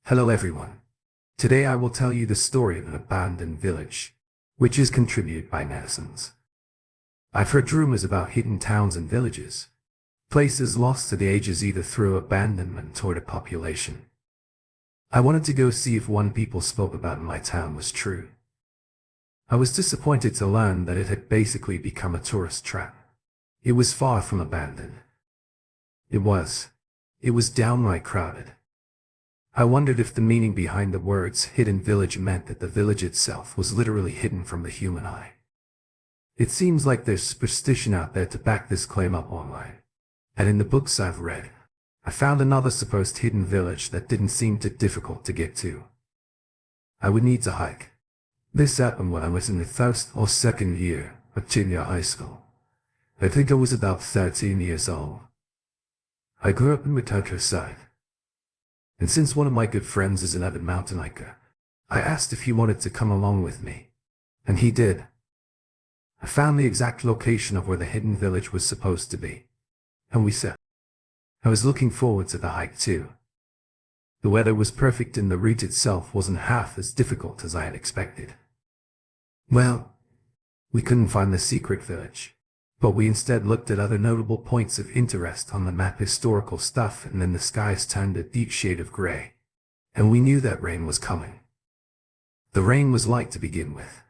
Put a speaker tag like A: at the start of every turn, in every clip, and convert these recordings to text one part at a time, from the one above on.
A: Hello everyone. Today I will tell you the story of an abandoned village, which is contributed by netizens. I've heard rumors about hidden towns and villages, places lost to the ages either through abandonment or depopulation. I wanted to go see if what people spoke about in my town was true. I was disappointed to learn that it had basically become a tourist trap. It was far from abandoned. It was downright crowded. I wondered if the meaning behind the words hidden village meant that the village itself was literally hidden from the human eye. It seems like there's superstition out there to back this claim up online. And in the books I've read, I found another supposed hidden village that didn't seem too difficult to get to. I would need to hike. This happened when I was in the first or second year of junior high school. I think I was about 13 years old. I grew up in the countryside. And since one of my good friends is an avid mountain hiker, I asked if he wanted to come along with me. And he did. I found the exact location of where the hidden village was supposed to be. And we set. I was looking forward to the hike too. The weather was perfect and the route itself wasn't half as difficult as I had expected. Well, we couldn't find the secret village. But we instead looked at other notable points of interest on the map, historical stuff, and then the skies turned a deep shade of gray. And we knew that rain was coming. The rain was light to begin with,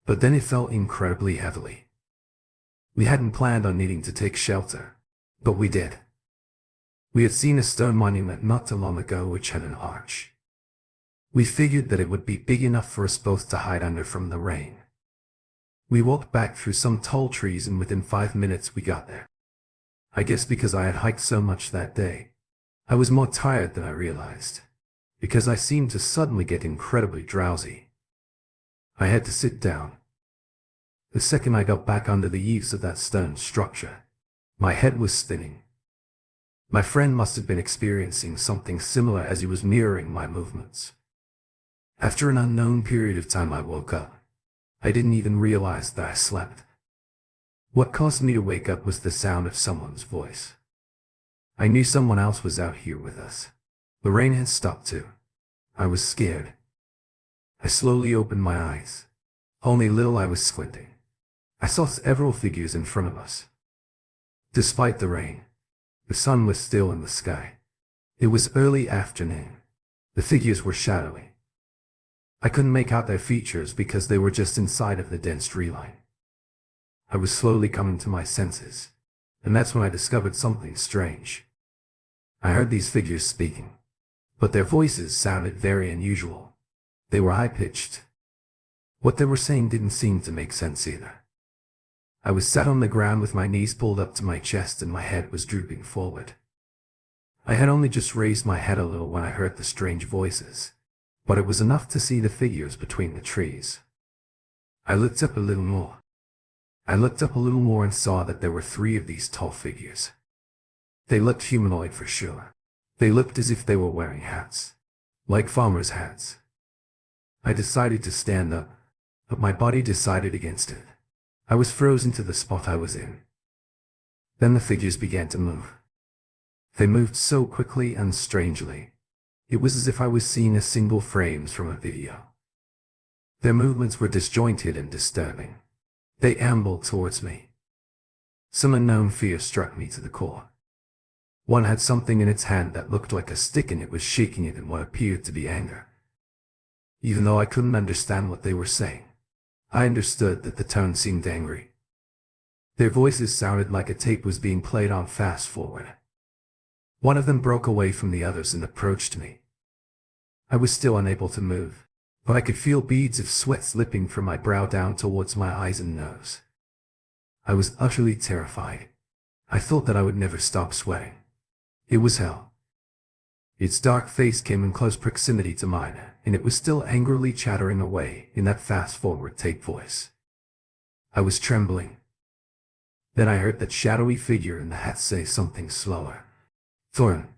A: but then it fell incredibly heavily. We hadn't planned on needing to take shelter, but we did. We had seen a stone monument not too long ago which had an arch. We figured that it would be big enough for us both to hide under from the rain. We walked back through some tall trees and within 5 minutes we got there. I guess because I had hiked so much that day, I was more tired than I realized, because I seemed to suddenly get incredibly drowsy. I had to sit down. The second I got back under the eaves of that stone structure, my head was spinning. My friend must have been experiencing something similar as he was mirroring my movements. After an unknown period of time I woke up. I didn't even realize that I slept. What caused me to wake up was the sound of someone's voice. I knew someone else was out here with us. The rain had stopped too. I was scared. I slowly opened my eyes. Only little I was squinting. I saw several figures in front of us. Despite the rain, the sun was still in the sky. It was early afternoon. The figures were shadowy. I couldn't make out their features because they were just inside of the dense tree line. I was slowly coming to my senses, and that's when I discovered something strange. I heard these figures speaking, but their voices sounded very unusual. They were high-pitched. What they were saying didn't seem to make sense either. I was sat on the ground with my knees pulled up to my chest and my head was drooping forward. I had only just raised my head a little when I heard the strange voices, but it was enough to see the figures between the trees. I looked up a little more. And saw that there were 3 of these tall figures. They looked humanoid for sure. They looked as if they were wearing hats, like farmers' hats. I decided to stand up, but my body decided against it. I was frozen to the spot I was in. Then the figures began to move. They moved so quickly and strangely. It was as if I was seeing a single frames from a video. Their movements were disjointed and disturbing. They ambled towards me. Some unknown fear struck me to the core. One had something in its hand that looked like a stick and it was shaking it in what appeared to be anger. Even though I couldn't understand what they were saying, I understood that the tone seemed angry. Their voices sounded like a tape was being played on fast forward. One of them broke away from the others and approached me. I was still unable to move, but I could feel beads of sweat slipping from my brow down towards my eyes and nose. I was utterly terrified. I thought that I would never stop sweating. It was hell. Its dark face came in close proximity to mine, and it was still angrily chattering away in that fast-forward tape voice. I was trembling. Then I heard that shadowy figure in the hat say something slower. Thorn,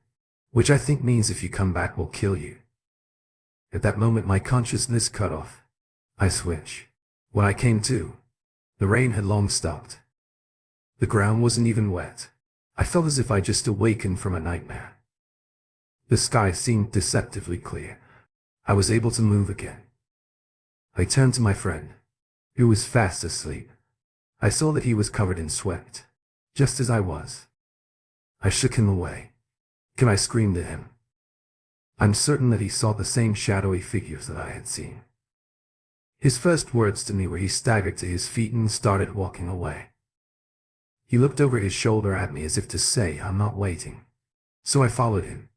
A: which I think means if you come back we'll kill you. At that moment my consciousness cut off. I switched. When I came to, the rain had long stopped. The ground wasn't even wet. I felt as if I just awakened from a nightmare. The sky seemed deceptively clear, I was able to move again. I turned to my friend, who was fast asleep. I saw that he was covered in sweat, just as I was. I shook him away. I screamed at him. I'm certain that he saw the same shadowy figures that I had seen. His first words to me were he staggered to his feet and started walking away. He looked over his shoulder at me as if to say, I'm not waiting. So I followed him.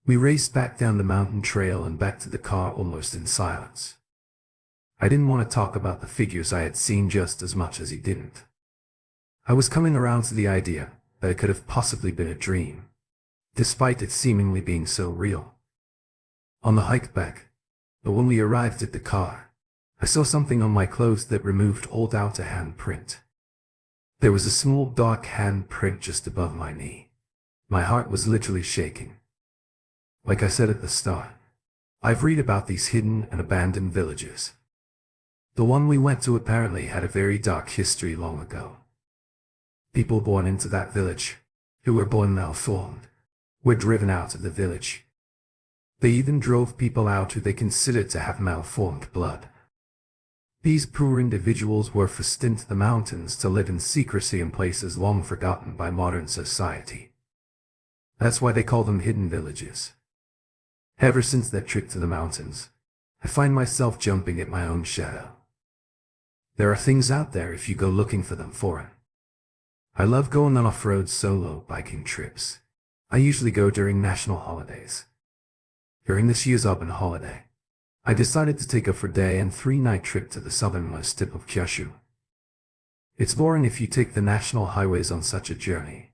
A: We raced back down the mountain trail and back to the car almost in silence. I didn't want to talk about the figures I had seen just as much as he didn't. I was coming around to the idea that it could have possibly been a dream, despite it seemingly being so real. On the hike back, but when we arrived at the car, I saw something on my clothes that removed all doubt a handprint. There was a small dark handprint just above my knee. My heart was literally shaking. Like I said at the start, I've read about these hidden and abandoned villages. The one we went to apparently had a very dark history long ago. People born into that village, who were born malformed, were driven out of the village. They even drove people out who they considered to have malformed blood. These poor individuals were forced into the mountains to live in secrecy in places long forgotten by modern society. That's why they call them hidden villages. Ever since that trip to the mountains, I find myself jumping at my own shadow. There are things out there if you go looking for them for it. I love going on off-road solo biking trips. I usually go during national holidays. During this year's open holiday, I decided to take a 4-day and 3-night trip to the southernmost tip of Kyushu. It's boring if you take the national highways on such a journey,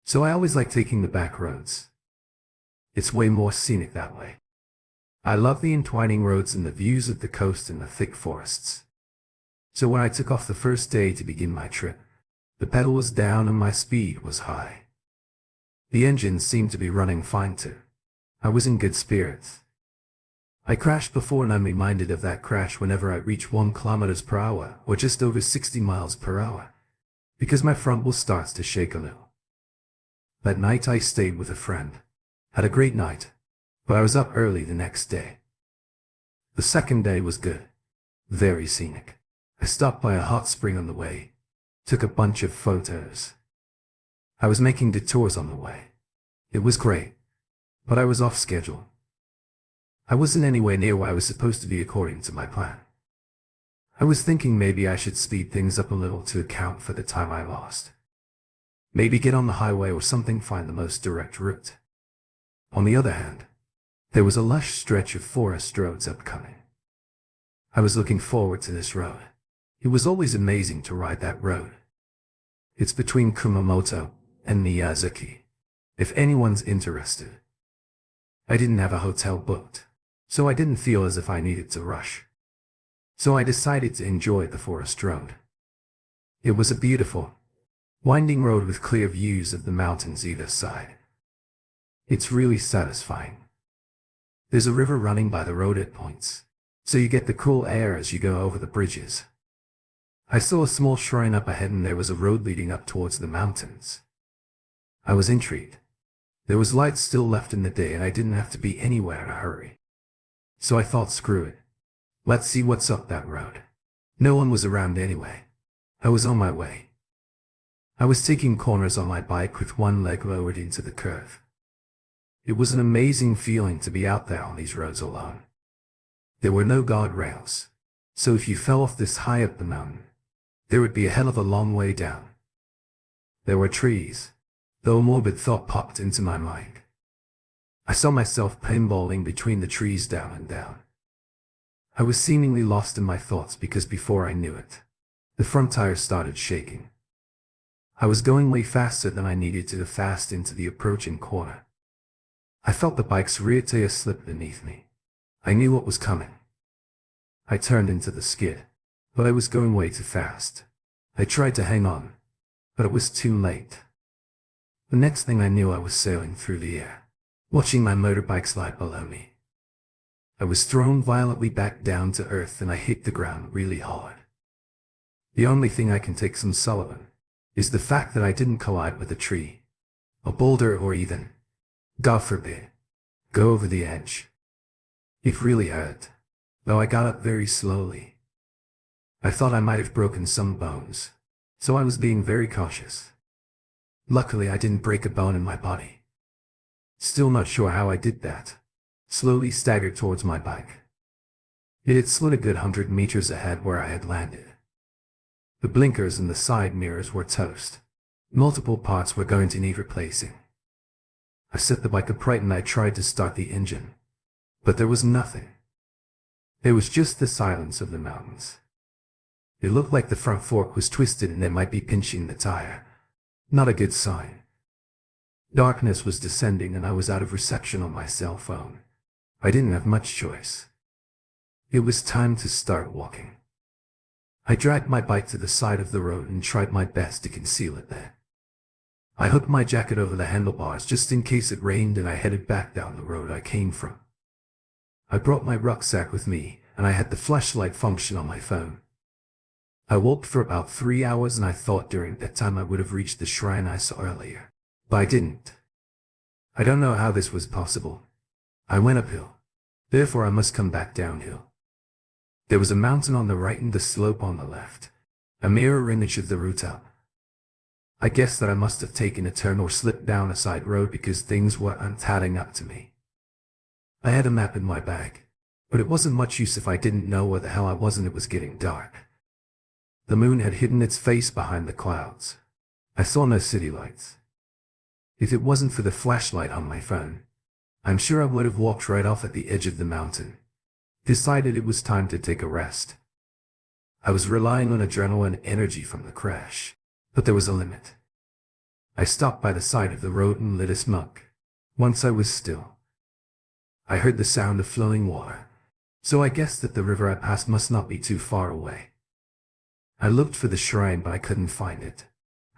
A: so I always like taking the back roads. It's way more scenic that way. I love the entwining roads and the views of the coast and the thick forests. So when I took off the first day to begin my trip, the pedal was down and my speed was high. The engine seemed to be running fine too. I was in good spirits. I crashed before and I'm reminded of that crash whenever I reach 1 km/h or just over 60 mph, because my front wheel starts to shake a little. That night I stayed with a friend. Had a great night, but I was up early the next day. The second day was good. Very scenic. I stopped by a hot spring on the way. Took a bunch of photos. I was making detours on the way. It was great, but I was off schedule. I wasn't anywhere near where I was supposed to be according to my plan. I was thinking maybe I should speed things up a little to account for the time I lost. Maybe get on the highway or something, find the most direct route. On the other hand, there was a lush stretch of forest roads upcoming. I was looking forward to this road. It was always amazing to ride that road. It's between Kumamoto and Miyazaki, if anyone's interested. I didn't have a hotel booked, so I didn't feel as if I needed to rush. So I decided to enjoy the forest road. It was a beautiful, winding road with clear views of the mountains either side. It's really satisfying. There's a river running by the road at points, so you get the cool air as you go over the bridges. I saw a small shrine up ahead and there was a road leading up towards the mountains. I was intrigued. There was light still left in the day and I didn't have to be anywhere in a hurry. So I thought, screw it. Let's see what's up that road. No one was around anyway. I was on my way. I was taking corners on my bike with one leg lowered into the curve. It was an amazing feeling to be out there on these roads alone. There were no guardrails, so if you fell off this high up the mountain, there would be a hell of a long way down. There were trees, though a morbid thought popped into my mind. I saw myself pinballing between the trees down and down. I was seemingly lost in my thoughts because before I knew it, the front tire started shaking. I was going way faster than I needed to fast into the approaching corner. I felt the bike's rear tire slip beneath me. I knew what was coming. I turned into the skid, but I was going way too fast. I tried to hang on, but it was too late. The next thing I knew, I was sailing through the air, watching my motorbike slide below me. I was thrown violently back down to earth and I hit the ground really hard. The only thing I can take some solace in is the fact that I didn't collide with a tree, a boulder, or even, God forbid, go over the edge. It really hurt, though I got up very slowly. I thought I might have broken some bones, so I was being very cautious. Luckily, I didn't break a bone in my body. Still not sure how I did that. Slowly staggered towards my bike. It had slid a good 100 meters ahead where I had landed. The blinkers and the side mirrors were toast. Multiple parts were going to need replacing. I set the bike upright and I tried to start the engine, but there was nothing. There was just the silence of the mountains. It looked like the front fork was twisted and it might be pinching the tire. Not a good sign. Darkness was descending and I was out of reception on my cell phone. I didn't have much choice. It was time to start walking. I dragged my bike to the side of the road and tried my best to conceal it there. I hooked my jacket over the handlebars just in case it rained and I headed back down the road I came from. I brought my rucksack with me and I had the flashlight function on my phone. I walked for about 3 hours and I thought during that time I would have reached the shrine I saw earlier, but I didn't. I don't know how this was possible. I went uphill, therefore I must come back downhill. There was a mountain on the right and a slope on the left, a mirror image of the route up. I guess that I must have taken a turn or slipped down a side road because things weren't adding up to me. I had a map in my bag, but it wasn't much use if I didn't know where the hell I was and it was getting dark. The moon had hidden its face behind the clouds. I saw no city lights. If it wasn't for the flashlight on my phone, I'm sure I would have walked right off at the edge of the mountain. Decided it was time to take a rest. I was relying on adrenaline energy from the crash, but there was a limit. I stopped by the side of the road and lit a smoke. Once I was still, I heard the sound of flowing water, so I guessed that the river I passed must not be too far away. I looked for the shrine but I couldn't find it.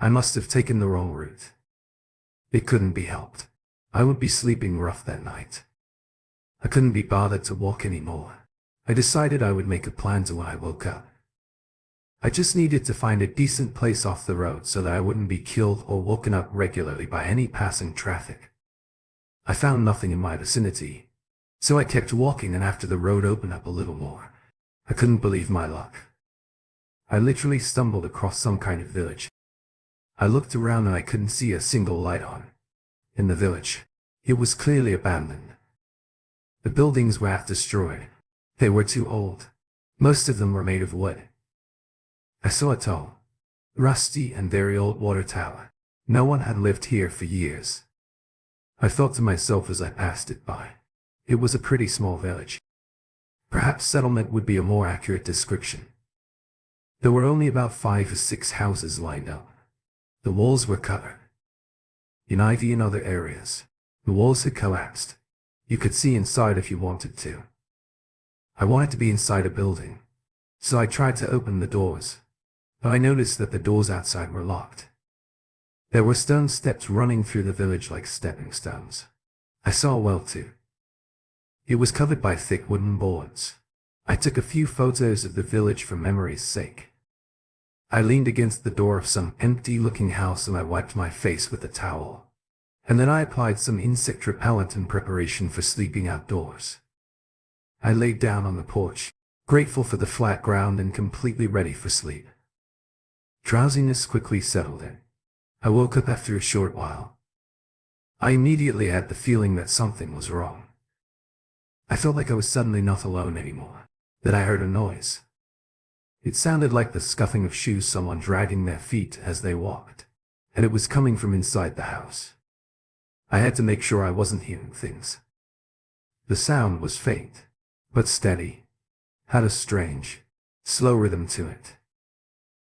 A: I must have taken the wrong route. It couldn't be helped. I would be sleeping rough that night. I couldn't be bothered to walk anymore. I decided I would make a plan to when I woke up. I just needed to find a decent place off the road so that I wouldn't be killed or woken up regularly by any passing traffic. I found nothing in my vicinity, so I kept walking, and after the road opened up a little more, I couldn't believe my luck. I literally stumbled across some kind of village. I looked around and I couldn't see a single light on. In the village, it was clearly abandoned. The buildings were half destroyed. They were too old. Most of them were made of wood. I saw a tall, rusty and very old water tower. No one had lived here for years. I thought to myself as I passed it by, it was a pretty small village. Perhaps settlement would be a more accurate description. There were only about 5 or 6 houses lined up. The walls were covered in ivy in other areas. The walls had collapsed. You could see inside if you wanted to. I wanted to be inside a building, so I tried to open the doors, but I noticed that the doors outside were locked. There were stone steps running through the village like stepping stones. I saw a well too. It was covered by thick wooden boards. I took a few photos of the village for memory's sake. I leaned against the door of some empty-looking house and I wiped my face with a towel. And then I applied some insect repellent in preparation for sleeping outdoors. I laid down on the porch, grateful for the flat ground and completely ready for sleep. Drowsiness quickly settled in. I woke up after a short while. I immediately had the feeling that something was wrong. I felt like I was suddenly not alone anymore, that I heard a noise. It sounded like the scuffing of shoes, someone dragging their feet as they walked, and it was coming from inside the house. I had to make sure I wasn't hearing things. The sound was faint, but steady, had a strange, slow rhythm to it.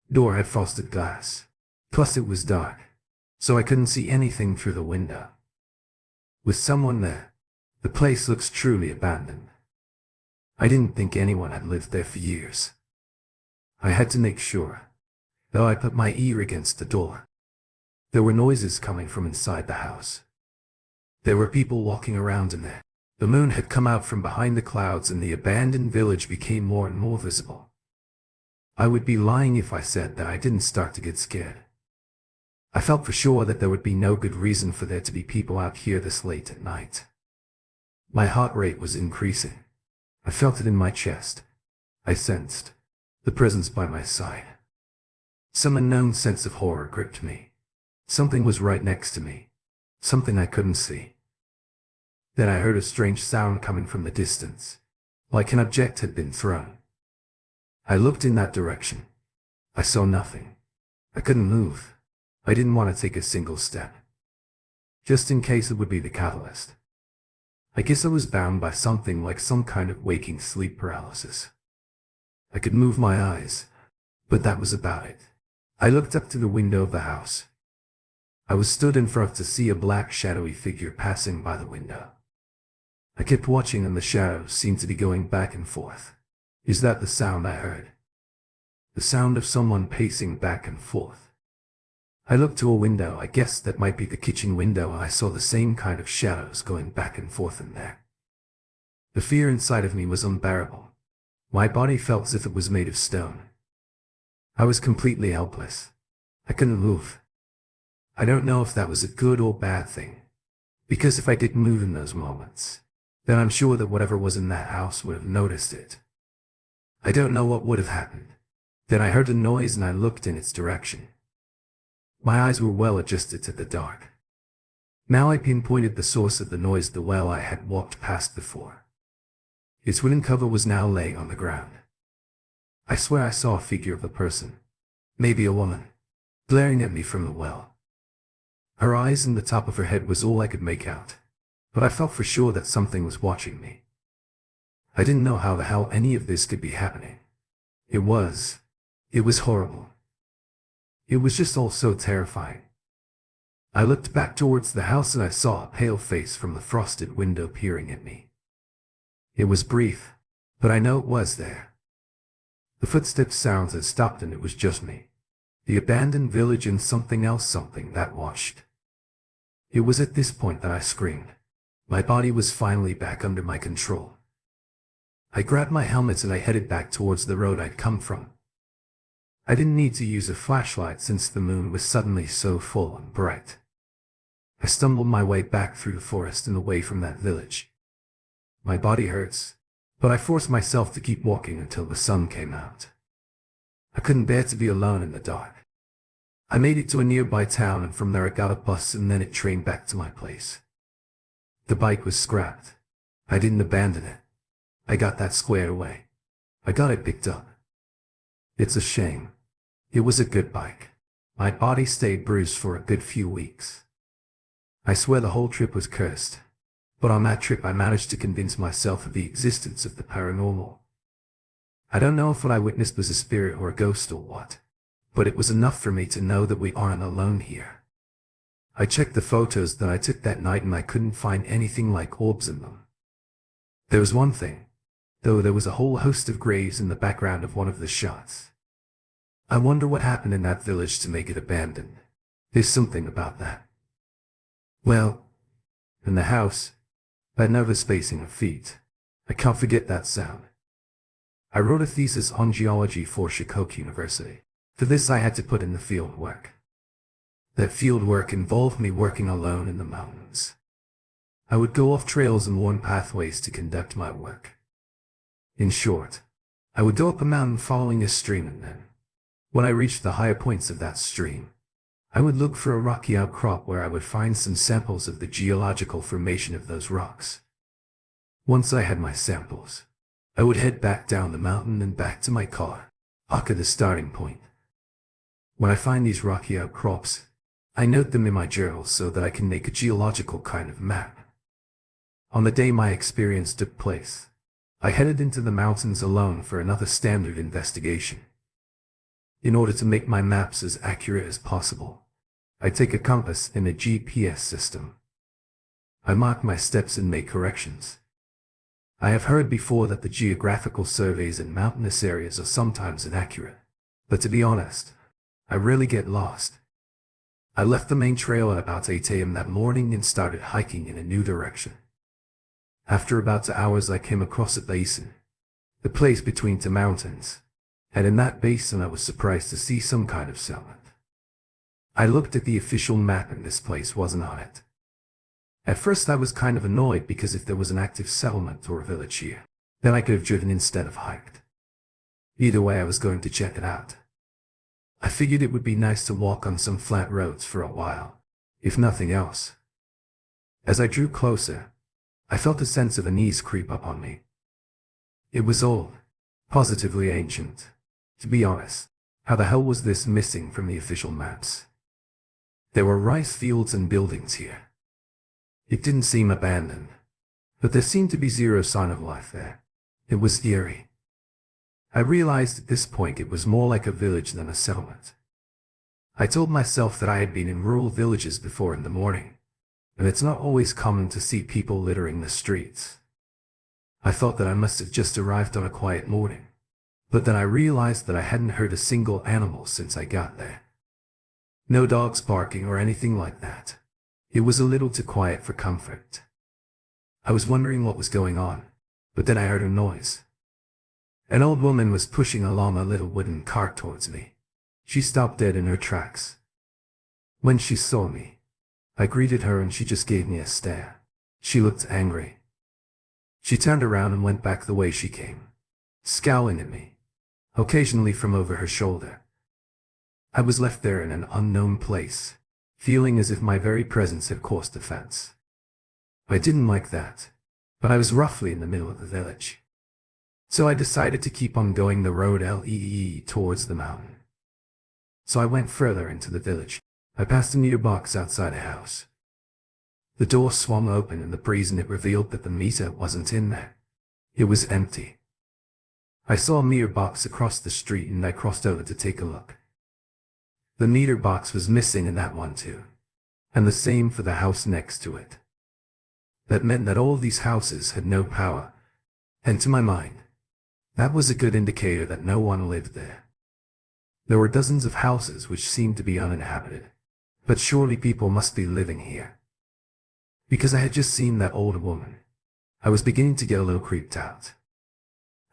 A: Door had frosted glass, plus it was dark, so I couldn't see anything through the window. With someone there, the place looks truly abandoned. I didn't think anyone had lived there for years. I had to make sure, though I put my ear against the door. There were noises coming from inside the house. There were people walking around in there. The moon had come out from behind the clouds and the abandoned village became more and more visible. I would be lying if I said that I didn't start to get scared. I felt for sure that there would be no good reason for there to be people out here this late at night. My heart rate was increasing. I felt it in my chest. I sensed the presence by my side. Some unknown sense of horror gripped me. Something was right next to me. Something I couldn't see. Then I heard a strange sound coming from the distance, like an object had been thrown. I looked in that direction. I saw nothing. I couldn't move. I didn't want to take a single step, just in case it would be the catalyst. I guess I was bound by something like some kind of waking sleep paralysis. I could move my eyes, but that was about it. I looked up to the window of the house. I was stood in front to see a black shadowy figure passing by the window. I kept watching and the shadows seemed to be going back and forth. Is that the sound I heard? The sound of someone pacing back and forth. I looked to a window. I guessed that might be the kitchen window, and I saw the same kind of shadows going back and forth in there. The fear inside of me was unbearable. My body felt as if it was made of stone. I was completely helpless. I couldn't move. I don't know if that was a good or bad thing, because if I didn't move in those moments, then I'm sure that whatever was in that house would have noticed it. I don't know what would have happened. Then I heard a noise and I looked in its direction. My eyes were well adjusted to the dark. Now I pinpointed the source of the noise, the well I had walked past before. Its wooden cover was now laying on the ground. I swear I saw a figure of a person, maybe a woman, glaring at me from the well. Her eyes and the top of her head was all I could make out, but I felt for sure that something was watching me. I didn't know how the hell any of this could be happening. It was horrible. It was just all so terrifying. I looked back towards the house and I saw a pale face from the frosted window peering at me. It was brief, but I know it was there. The footsteps sounds had stopped and it was just me, the abandoned village, and something else, something that watched. It was at this point that I screamed. My body was finally back under my control. I grabbed my helmet and I headed back towards the road I'd come from. I didn't need to use a flashlight since the moon was suddenly so full and bright. I stumbled my way back through the forest and away from that village. My body hurts, but I forced myself to keep walking until the sun came out. I couldn't bear to be alone in the dark. I made it to a nearby town, and from there I got a bus and then a train back to my place. The bike was scrapped. I didn't abandon it. I got that squared away. I got it picked up. It's a shame. It was a good bike. My body stayed bruised for a good few weeks. I swear the whole trip was cursed. But on that trip I managed to convince myself of the existence of the paranormal. I don't know if what I witnessed was a spirit or a ghost or what, but it was enough for me to know that we aren't alone here. I checked the photos that I took that night and I couldn't find anything like orbs in them. There was one thing, though. There was a whole host of graves in the background of one of the shots. I wonder what happened in that village to make it abandoned. There's something about that. Well, in the house, that nervous spacing of feet, I can't forget that sound. I wrote a thesis on geology for Chicago University. For this I had to put in the field work. That field work involved me working alone in the mountains. I would go off trails and worn pathways to conduct my work. In short, I would go up a mountain following a stream, and then, when I reached the higher points of that stream, I would look for a rocky outcrop where I would find some samples of the geological formation of those rocks. Once I had my samples, I would head back down the mountain and back to my car, back at the starting point. When I find these rocky outcrops, I note them in my journal so that I can make a geological kind of map. On the day my experience took place, I headed into the mountains alone for another standard investigation. In order to make my maps as accurate as possible, I take a compass and a GPS system. I mark my steps and make corrections. I have heard before that the geographical surveys in mountainous areas are sometimes inaccurate, but to be honest, I rarely get lost. I left the main trail at about 8 a.m. that morning and started hiking in a new direction. After about 2 hours I came across a basin, the place between two mountains, and in that basin I was surprised to see some kind of settlement. I looked at the official map and this place wasn't on it. At first I was kind of annoyed because if there was an active settlement or a village here, Then I could have driven instead of hiked. Either way, I was going to check it out. I figured it would be nice to walk on some flat roads for a while, if nothing else. As I drew closer, I felt a sense of unease creep up on me. It was old, positively ancient. To be honest, how the hell was this missing from the official maps? There were rice fields and buildings here. It didn't seem abandoned, but there seemed to be zero sign of life there. It was eerie. I realized at this point it was more like a village than a settlement. I told myself that I had been in rural villages before in the morning, and it's not always common to see people littering the streets. I thought that I must have just arrived on a quiet morning, but then I realized that I hadn't heard a single animal since I got there. No dogs barking or anything like that. It was a little too quiet for comfort. I was wondering what was going on, but then I heard a noise. An old woman was pushing along a little wooden cart towards me. She stopped dead in her tracks. When she saw me, I greeted her and she just gave me a stare. She looked angry. She turned around and went back the way she came, scowling at me, occasionally from over her shoulder. I was left there in an unknown place, feeling as if my very presence had caused offense. I didn't like that, but I was roughly in the middle of the village. So I decided to keep on going the road towards the mountain. So I went further into the village. I passed a meter box outside a house. The door swung open and the breeze in it revealed that the meter wasn't in there. It was empty. I saw a meter box across the street and I crossed over to take a look. The meter box was missing in that one too, and the same for the house next to it. That meant that all these houses had no power, and to my mind, that was a good indicator that no one lived there. There were dozens of houses which seemed to be uninhabited, but surely people must be living here. Because I had just seen that old woman, I was beginning to get a little creeped out.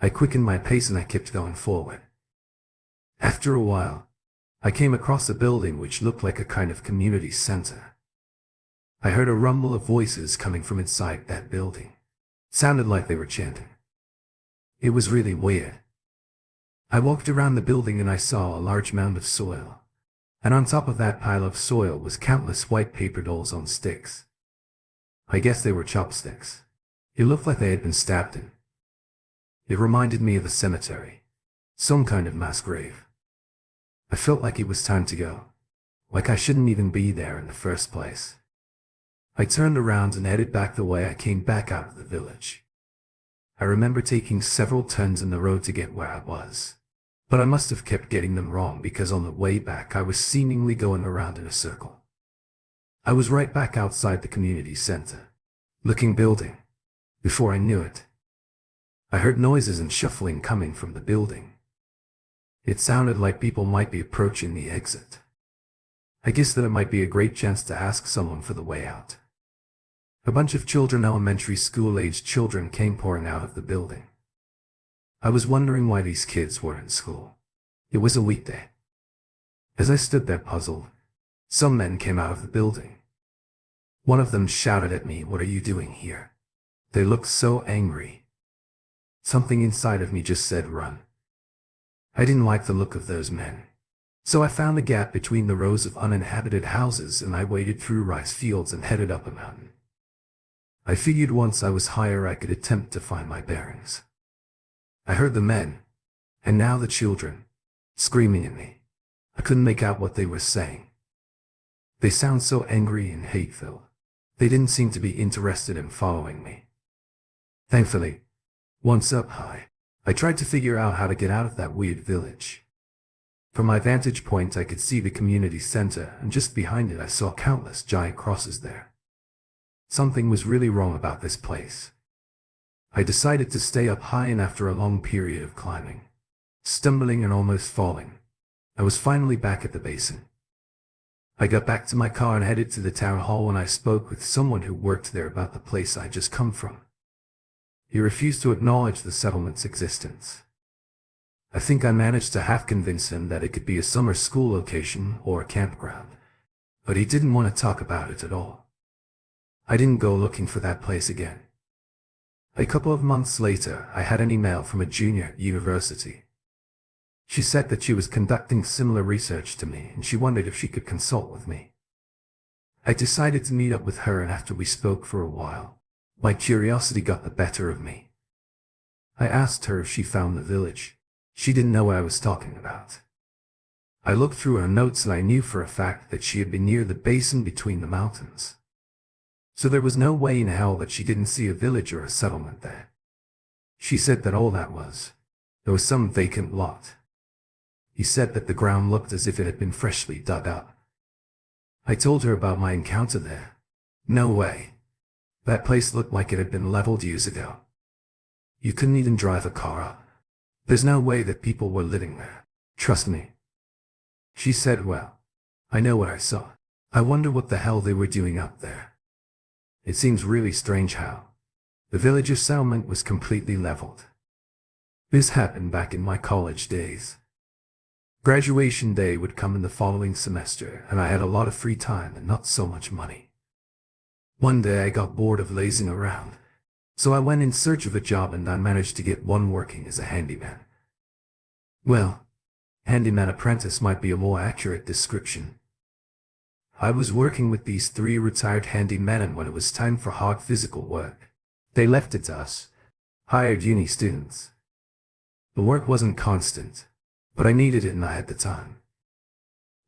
A: I quickened my pace and I kept going forward. After a while, I came across a building which looked like a kind of community center. I heard a rumble of voices coming from inside that building. It sounded like they were chanting. It was really weird. I walked around the building and I saw a large mound of soil, and on top of that pile of soil was countless white paper dolls on sticks. I guess they were chopsticks. It looked like they had been stabbed in. It reminded me of a cemetery, some kind of mass grave. I felt like it was time to go, like I shouldn't even be there in the first place. I turned around and headed back the way I came back out of the village. I remember taking several turns in the road to get where I was, but I must have kept getting them wrong because on the way back I was seemingly going around in a circle. I was right back outside the community center, looking building. Before I knew it, I heard noises and shuffling coming from the building. It sounded like people might be approaching the exit. I guess that it might be a great chance to ask someone for the way out. A bunch of children, elementary school-aged children, came pouring out of the building. I was wondering why these kids were in school. It was a weekday. As I stood there puzzled, some men came out of the building. One of them shouted at me, "What are you doing here?" They looked so angry. Something inside of me just said, "Run." I didn't like the look of those men. So I found a gap between the rows of uninhabited houses and I waded through rice fields and headed up a mountain. I figured once I was higher I could attempt to find my bearings. I heard the men, and now the children, screaming at me. I couldn't make out what they were saying. They sound so angry and hate-filled. They didn't seem to be interested in following me. Thankfully, once up high, I tried to figure out how to get out of that weird village. From my vantage point I could see the community center, and just behind it I saw countless giant crosses there. Something was really wrong about this place. I decided to stay up high, and after a long period of climbing, stumbling and almost falling, I was finally back at the basin. I got back to my car and headed to the town hall, and I spoke with someone who worked there about the place I just come from. He refused to acknowledge the settlement's existence. I think I managed to half convince him that it could be a summer school location or a campground, but he didn't want to talk about it at all. I didn't go looking for that place again. A couple of months later, I had an email from a junior at university. She said that she was conducting similar research to me, and she wondered if she could consult with me. I decided to meet up with her, and after we spoke for a while, my curiosity got the better of me. I asked her if she found the village. She didn't know what I was talking about. I looked through her notes and I knew for a fact that she had been near the basin between the mountains. So there was no way in hell that she didn't see a village or a settlement there. She said that all that was, there was some vacant lot. He said that the ground looked as if it had been freshly dug up. I told her about my encounter there. No way. That place looked like it had been leveled years ago. You couldn't even drive a car up. There's no way that people were living there. Trust me. She said, well, I know what I saw. I wonder what the hell they were doing up there. It seems really strange how the village or settlement was completely leveled. This happened back in my college days. Graduation day would come in the following semester, and I had a lot of free time and not so much money. One day I got bored of lazing around, so I went in search of a job, and I managed to get one working as a handyman. Well, handyman apprentice might be a more accurate description. I was working with these 3 retired handymen, and when it was time for hard physical work, they left it to us, hired uni students. The work wasn't constant, but I needed it and I had the time.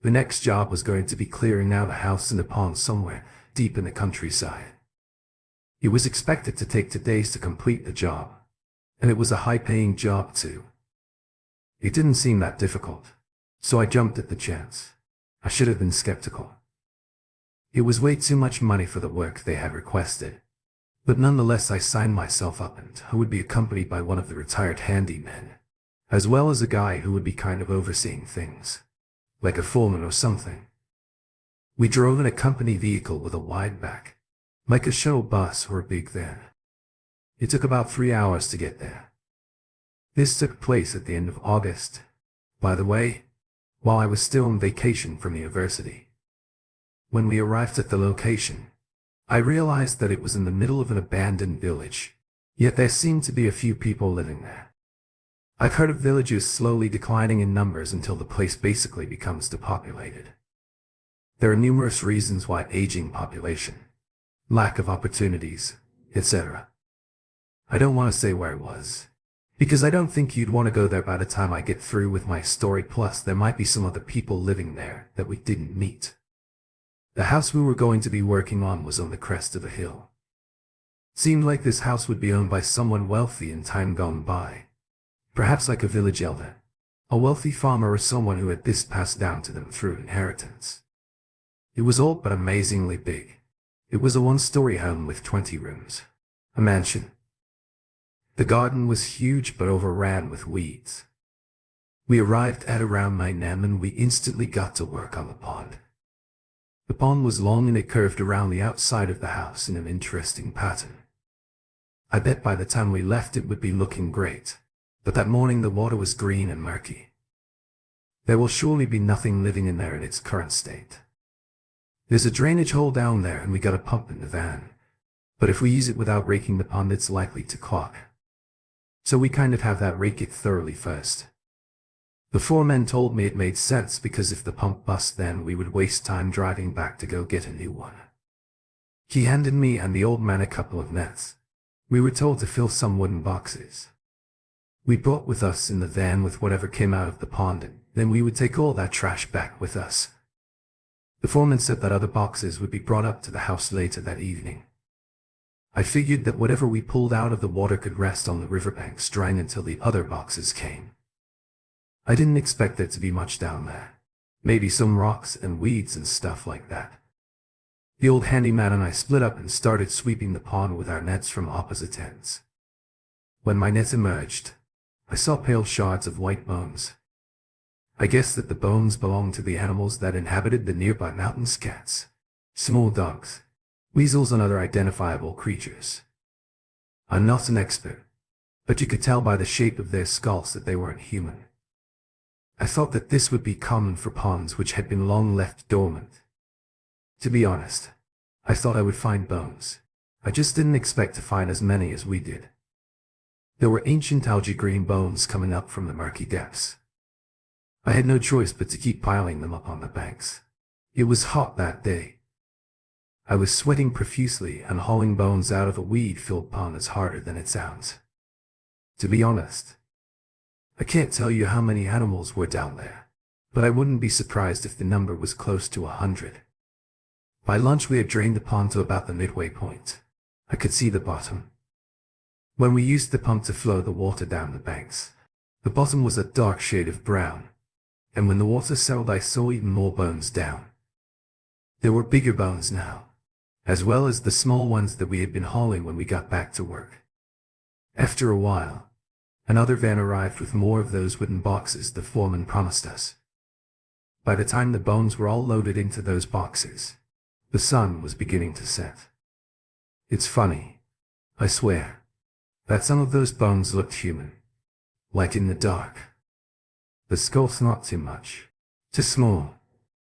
A: The next job was going to be clearing out a house in a pond somewhere deep in the countryside. It was expected to take 2 days to complete the job, and it was a high-paying job too. It didn't seem that difficult, so I jumped at the chance. I should have been skeptical. It was way too much money for the work they had requested, but nonetheless I signed myself up, and I would be accompanied by one of the retired handymen, as well as a guy who would be kind of overseeing things, like a foreman or something. We drove in a company vehicle with a wide back, like a shuttle bus or a big van. It took about 3 hours to get there. This took place at the end of August, by the way, while I was still on vacation from university. When we arrived at the location, I realized that it was in the middle of an abandoned village, yet there seemed to be a few people living there. I've heard of villages slowly declining in numbers until the place basically becomes depopulated. There are numerous reasons why: aging population, lack of opportunities, etc. I don't want to say where it was, because I don't think you'd want to go there by the time I get through with my story, plus there might be some other people living there that we didn't meet. The house we were going to be working on was on the crest of a hill. It seemed like this house would be owned by someone wealthy in time gone by, perhaps like a village elder, a wealthy farmer, or someone who had this passed down to them through inheritance. It was old but amazingly big. It was a 1-story home with 20 rooms, a mansion. The garden was huge but overran with weeds. We arrived at around 9 a.m. and we instantly got to work on the pond. The pond was long and it curved around the outside of the house in an interesting pattern. I bet by the time we left it would be looking great, but that morning the water was green and murky. There will surely be nothing living in there in its current state. There's a drainage hole down there and we got a pump in the van, but if we use it without raking the pond it's likely to clog. So we kind of have that rake it thoroughly first. The foreman told me it made sense because if the pump busts then we would waste time driving back to go get a new one. He handed me and the old man a couple of nets. We were told to fill some wooden boxes. We brought with us in the van with whatever came out of the pond, and then we would take all that trash back with us. The foreman said that other boxes would be brought up to the house later that evening. I figured that whatever we pulled out of the water could rest on the riverbanks drying until the other boxes came. I didn't expect there to be much down there. Maybe some rocks and weeds and stuff like that. The old handyman and I split up and started sweeping the pond with our nets from opposite ends. When my nets emerged, I saw pale shards of white bones. I guessed that the bones belonged to the animals that inhabited the nearby mountains: cats, small dogs, weasels, and other identifiable creatures. I'm not an expert, but you could tell by the shape of their skulls that they weren't human. I thought that this would be common for ponds which had been long left dormant. To be honest, I thought I would find bones. I just didn't expect to find as many as we did. There were ancient algae green bones coming up from the murky depths. I had no choice but to keep piling them up on the banks. It was hot that day. I was sweating profusely, and hauling bones out of a weed-filled pond is harder than it sounds. To be honest, I can't tell you how many animals were down there, but I wouldn't be surprised if the number was close to 100. By lunch we had drained the pond to about the midway point. I could see the bottom. When we used the pump to flow the water down the banks, the bottom was a dark shade of brown, and when the water settled I saw even more bones down. There were bigger bones now, as well as the small ones that we had been hauling when we got back to work. After a while, another van arrived with more of those wooden boxes the foreman promised us. By the time the bones were all loaded into those boxes, the sun was beginning to set. It's funny, I swear, that some of those bones looked human, like in the dark. The skull's not too much, too small,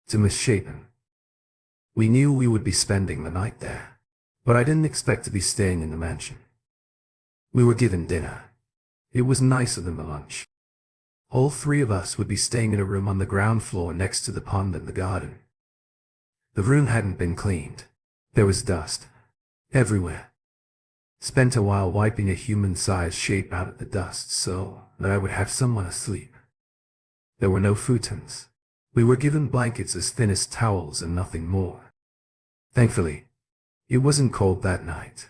A: too misshapen. We knew we would be spending the night there, but I didn't expect to be staying in the mansion. We were given dinner. It was nicer than the lunch. All three of us would be staying in a room on the ground floor next to the pond and the garden. The room hadn't been cleaned. There was dust everywhere. Spent a while wiping a human-sized shape out of the dust so that I would have someone asleep. There were no futons. We were given blankets as thin as towels and nothing more. Thankfully, it wasn't cold that night.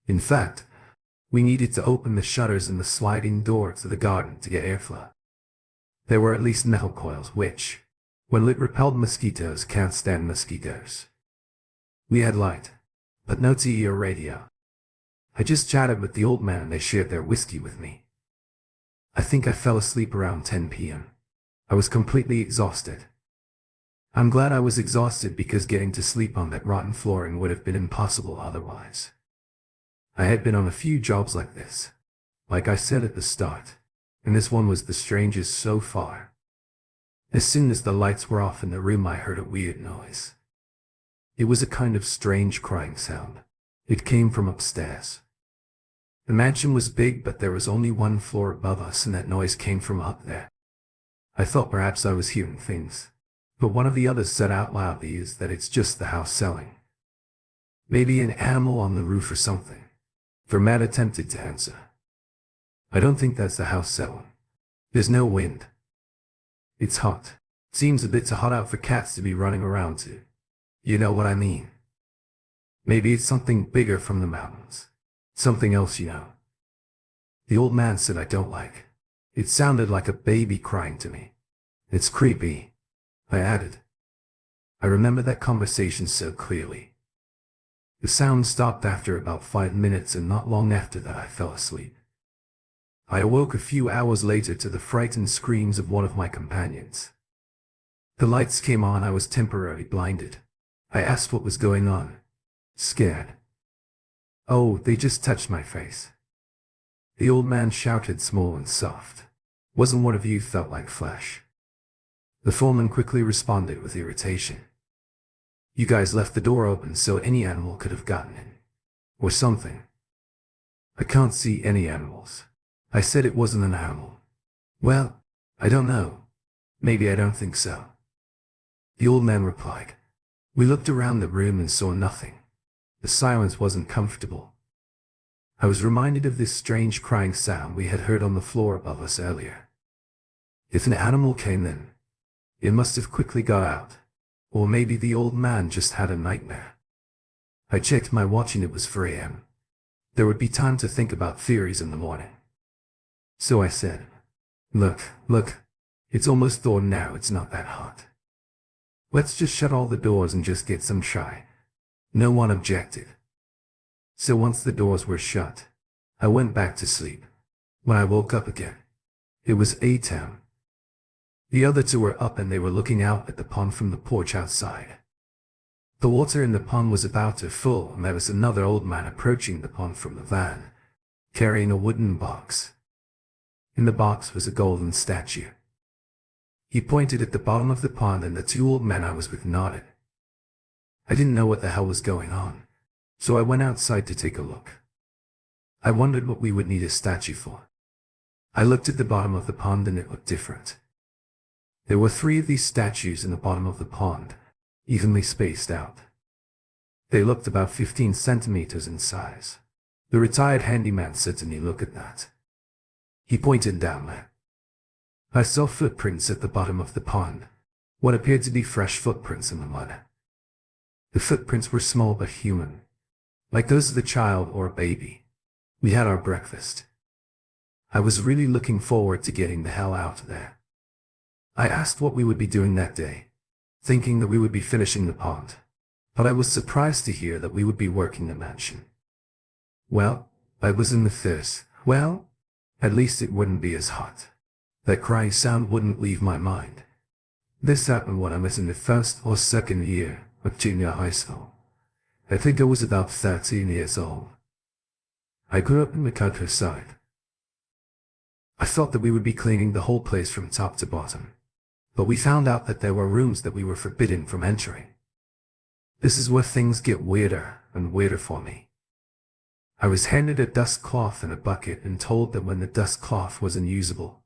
A: In fact, we needed to open the shutters and the sliding door to the garden to get airflow. There were at least metal coils which, when lit, repelled mosquitoes. Can't stand mosquitoes. We had light, but no TV or radio. I just chatted with the old man and they shared their whiskey with me. I think I fell asleep around 10 p.m. I was completely exhausted. I'm glad I was exhausted because getting to sleep on that rotten flooring would have been impossible otherwise. I had been on a few jobs like this, like I said at the start, and this one was the strangest so far. As soon as the lights were off in the room I heard a weird noise. It was a kind of strange crying sound. It came from upstairs. The mansion was big, but there was only one floor above us and that noise came from up there. I thought perhaps I was hearing things, but one of the others said out loudly is that it's just the house selling. Maybe an animal on the roof or something. Matt attempted to answer. I don't think that's the house selling. There's no wind. It's hot. Seems a bit too hot out for cats to be running around to. You know what I mean? Maybe it's something bigger from the mountains. Something else, you know. The old man said I don't like. It sounded like a baby crying to me. It's creepy, I added. I remember that conversation so clearly. The sound stopped after about 5 minutes, and not long after that I fell asleep. I awoke a few hours later to the frightened screams of one of my companions. The lights came on. I was temporarily blinded. I asked what was going on. Scared. Oh, they just touched my face. The old man shouted, small and soft. Wasn't one of you felt like flesh? The foreman quickly responded with irritation. You guys left the door open so any animal could have gotten in. Or something. I can't see any animals. I said it wasn't an animal. Well, I don't know. Maybe I don't think so. The old man replied. We looked around the room and saw nothing. The silence wasn't comfortable. I was reminded of this strange crying sound we had heard on the floor above us earlier. If an animal came in, it must have quickly got out. Or maybe the old man just had a nightmare. I checked my watch and it was 4 a.m. There would be time to think about theories in the morning. So I said, Look, it's almost dawn now, it's not that hot. Let's just shut all the doors and just get some chai. No one objected. So once the doors were shut, I went back to sleep. When I woke up again, it was 8 a.m. The other two were up and they were looking out at the pond from the porch outside. The water in the pond was about to full and there was another old man approaching the pond from the van, carrying a wooden box. In the box was a golden statue. He pointed at the bottom of the pond and the two old men I was with nodded. I didn't know what the hell was going on, so I went outside to take a look. I wondered what we would need a statue for. I looked at the bottom of the pond and it looked different. There were 3 of these statues in the bottom of the pond, evenly spaced out. They looked about 15 centimeters in size. The retired handyman said to me, "Look at that." He pointed down there. I saw footprints at the bottom of the pond, what appeared to be fresh footprints in the mud. The footprints were small but human, like those of a child or a baby. We had our breakfast. I was really looking forward to getting the hell out of there. I asked what we would be doing that day, thinking that we would be finishing the pond, but I was surprised to hear that we would be working the mansion. Well, I was in the thirst. Well, at least it wouldn't be as hot. That crying sound wouldn't leave my mind. This happened when I was in the 1st or 2nd year of junior high school. I think I was about 13 years old. I grew up in the countryside. I thought that we would be cleaning the whole place from top to bottom, but we found out that there were rooms that we were forbidden from entering. This is where things get weirder and weirder for me. I was handed a dust cloth and a bucket and told that when the dust cloth was unusable,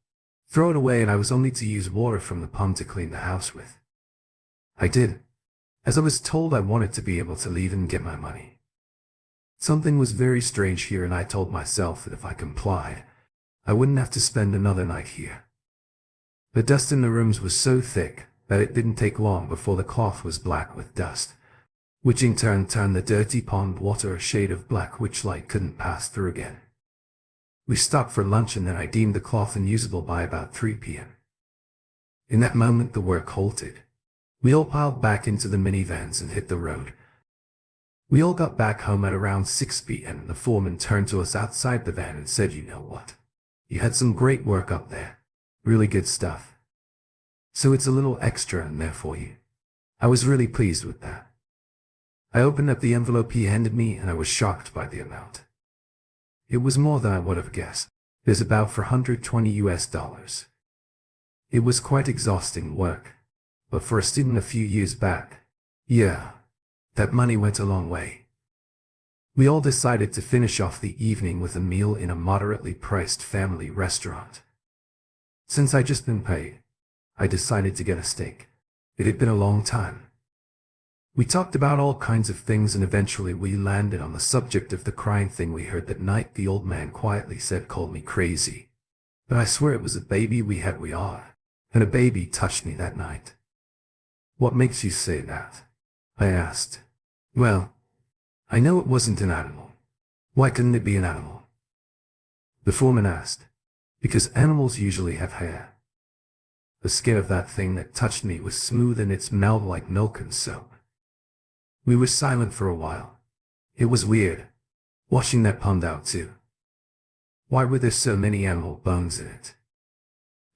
A: throw it away, and I was only to use water from the pond to clean the house with. I did, as I was told I wanted to be able to leave and get my money. Something was very strange here, and I told myself that if I complied, I wouldn't have to spend another night here. The dust in the rooms was so thick that it didn't take long before the cloth was black with dust, which in turn turned the dirty pond water a shade of black which light couldn't pass through again. We stopped for lunch, and then I deemed the cloth unusable by about 3 p.m. In that moment the work halted. We all piled back into the minivans and hit the road. We all got back home at around 6 p.m. The foreman turned to us outside the van and said, "You know what? You had some great work up there. Really good stuff. So it's a little extra in there for you." I was really pleased with that. I opened up the envelope he handed me, and I was shocked by the amount. It was more than I would have guessed. There's about $420. It was quite exhausting work, but for a student a few years back, yeah, that money went a long way. We all decided to finish off the evening with a meal in a moderately priced family restaurant. Since I'd just been paid, I decided to get a steak. It had been a long time. We talked about all kinds of things, and eventually we landed on the subject of the crying thing we heard that night. The old man quietly said, "Called me crazy, but I swear it was a baby we had. We are. And a baby touched me that night." "What makes you say that?" I asked. "Well, I know it wasn't an animal. Why couldn't it be an animal?" The foreman asked. "Because animals usually have hair. The skin of that thing that touched me was smooth and it smelled like milk and soap." We were silent for a while. It was weird, washing that pond out too. Why were there so many animal bones in it?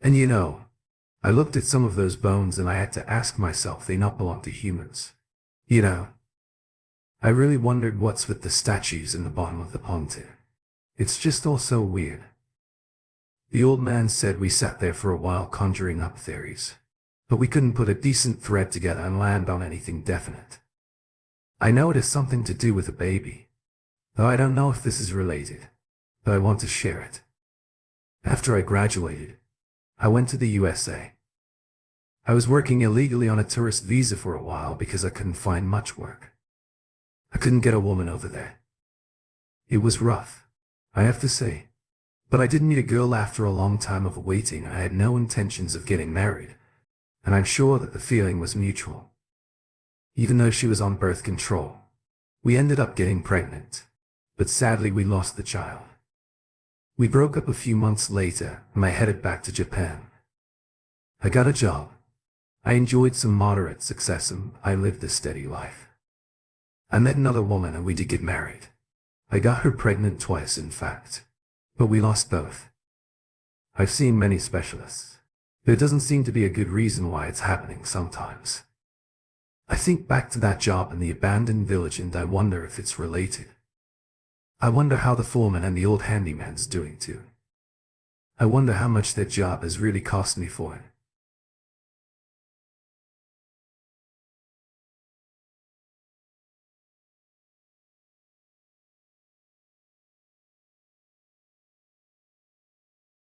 A: And you know, I looked at some of those bones and I had to ask myself, they not belong to humans. You know, I really wondered what's with the statues in the bottom of the pond too. It's just all so weird. The old man said we sat there for a while conjuring up theories, but we couldn't put a decent thread together and land on anything definite. I know it has something to do with a baby, though I don't know if this is related, but I want to share it. After I graduated, I went to the USA. I was working illegally on a tourist visa for a while because I couldn't find much work. I couldn't get a woman over there. It was rough, I have to say, but I didn't need a girl after a long time of waiting. I had no intentions of getting married, and I'm sure that the feeling was mutual. Even though she was on birth control, we ended up getting pregnant, but sadly we lost the child. We broke up a few months later, and I headed back to Japan. I got a job. I enjoyed some moderate success, and I lived a steady life. I met another woman and we did get married. I got her pregnant twice, in fact, but we lost both. I've seen many specialists. There doesn't seem to be a good reason why it's happening sometimes. I think back to that job in the abandoned village and I wonder if it's related. I wonder how the foreman and the old handyman's doing too. I wonder how much their job has really cost me for it.